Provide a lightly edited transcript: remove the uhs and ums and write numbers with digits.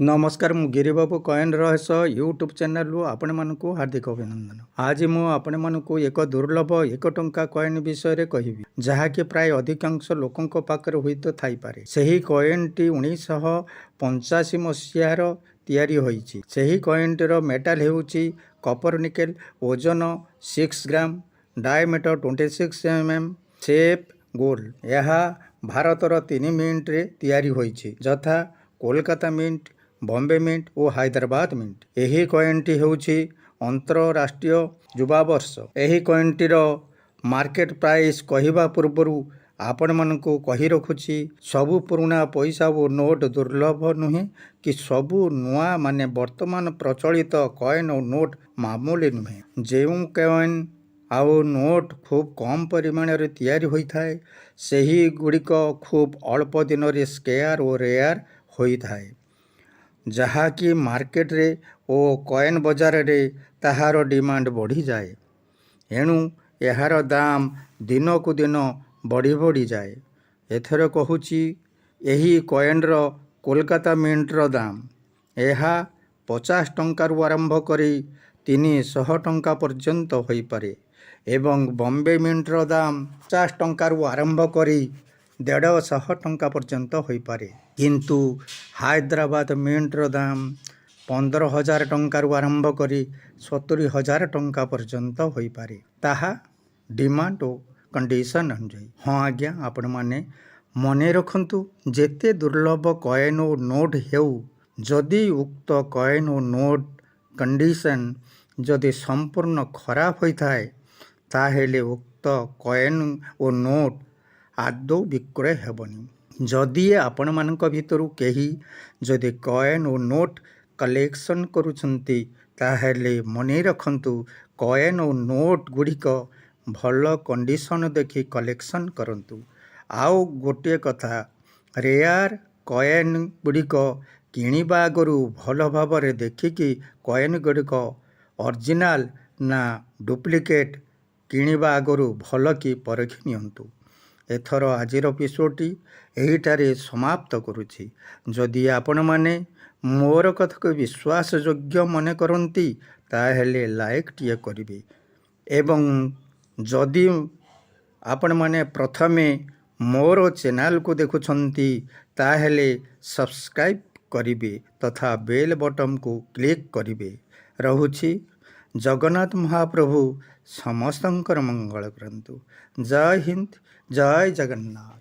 नमस्कार मु गिरिबाबू कॉइन रहस्य यूट्यूब चैनल आपण मानक हार्दिक अभिनंदन। आज मु आपण मानक एक दुर्लभ 1 टंका कॉइन विषय रे कहिबी जहाँकि प्राय अधिकांश लोकंक पाखरे होइत थाई पारे। सही कॉइन टी 1985 मसीहार तैयारी होईची। सही कॉइन टीर मेटाल हेउची कॉपर निकेल, ओजन 6 ग्राम, डायमीटर 26 mm, शेप गोल। यह भारतर 3 मिंट रे तैयारी होईची जथा कोलकाता मिंट, बॉम्बे मिंट और हैदराबाद मिंट। यही कॉइन टी होउची अंतरराष्ट्रीय युवा वर्ष। यही कॉइन टीर मार्केट प्राइस कहवा पूर्व आपण मानकु कही रखुची सबु पुराना पैसा और नोट दुर्लभ नुहे कि सबु नुआ माने वर्तमान प्रचलित कॉइन और नोट मामूली नुहे। जेउ कॉइन आउ नोट खूब कम परिमाण रे तैयारी होइथाय सही गुड़िक खूब अल्प दिन रे स्केयर और रेयर होइथाय जहा कि मार्केट रे ओ कॉइन बाजार रे ताहार डिमांड बढ़ी जाए। एणु यार दाम दिन को दिन बढ़ी बढ़ी जाए। एथर कहूची यही कॉइन रो कोलकाता मिंट रो दाम यह 50 टंकार आरंभ करी 300 टंका पर्यंत होई पारे एवं बॉम्बे मिंट रो दाम 50 टंकार आरंभ करी 150 टंका पर्यंत होई पारे। किंतु हैदराबाद मिंट रो दाम 15,000 टंकार आरंभ करी 70,000 टंका पर्यंत होई पारे ताहा डिमांड और कंडीशन अनुसार। हाँ आज्ञा आपण माने मने रखंतु जेते दुर्लभ कॉइन और नोट हेउ जदि उक्त कॉइन और नोट कंडीशन जदि संपूर्ण खराब होइथाय ताहेले उक्त कॉइन और नोट आदौ विक्रय हेबनी। जदि आपण मानक भितरु केही जदि कॉइन और नोट कलेक्शन करूछंती ताहेले मने रखंतु कॉइन और नोट गुड़िक भल कंडीशन देखि कलेक्शन करंतु। आउ गोटे कथा रेयर कॉइन गुड़िक किणिबा आगरु भल भाବରେ देखिकी कॉइन गुड़िक ओरिजिनल ना डुप्लिकेट किणिबा आगरु भल कि परखि नियंतु। एथर आजिर एपिसोडटी एहिटारे समाप्त करुछि। जदि आपण माने मोर कथा को विश्वास योग्य मने करंती ताहेले लाइक टिए करिवे एवं जदि आपण माने प्रथमे मोर चैनल को देखुछंती ताहेले सब्सक्राइब करिवे तथा बेल बटन को क्लिक करिवे। रहुछि जगन्नाथ महाप्रभु समस्तंकर मंगल करंतु। जय हिंद, जय जगन्नाथ।